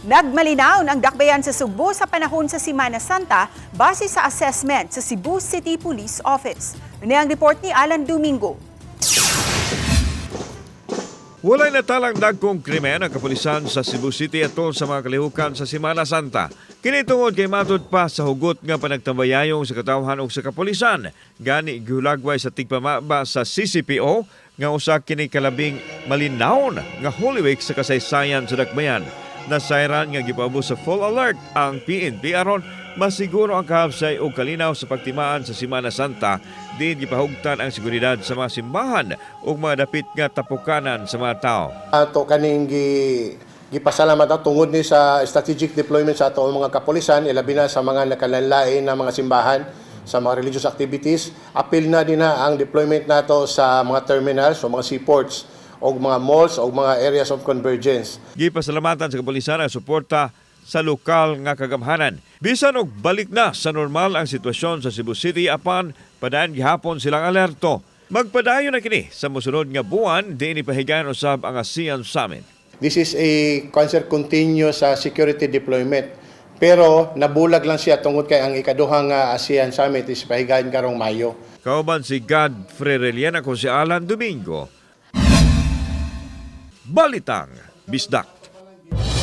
Nagmalinaw ang dakbayan sa Sugbo sa panahon sa Semana Santa base sa assessment sa Cebu City Police Office. Ano ang report ni Alan Domingo? Walay natalang dagkong krimen ang kapulisan sa Cebu City atol sa mga kalihukan sa Semana Santa. Kini tungod kay matud pa sa hugot nga panagtambayayong sa katawhan o sa kapulisan. Gani gihulagway sa tigpamaba sa CCPO nga usa kini kalabing malinawon nga Holy Week sa kasaysayan sa dakbayan. Nasayran nga gipaabot sa full alert ang PNP aron masiguro ang kahabsay o kalinaw sa pagtimaan sa Semana Santa. Din gipahugtan ang seguridad sa mga simbahan o mga dapit nga tapukanan sa mga tao. Ato kaning gipasalamat ang tungod ni sa strategic deployment sa atong mga kapulisan, ilabi na sa mga nakalanlain na mga simbahan, sa mga religious activities. Apil na din na ang deployment nato sa mga terminals o mga seaports o mga malls o mga areas of convergence. Gipasalamatan sa kapulisan ang suporta sa lokal nga kagamhanan. Bisan og balik na sa normal ang sitwasyon sa Cebu City apan padayon gihapon silang alerto. Magpadayon na kini sa mosunod nga buwan diin ipahigayon usab ang ASEAN Summit. This is a concert continuous sa security deployment. Pero nabulag lang siya tungod kay ang ikaduhang ASEAN Summit is pahigayon karong Mayo. Kauban si Godfrey Reliana ko si Alan Domingo. Balitang Bisdak.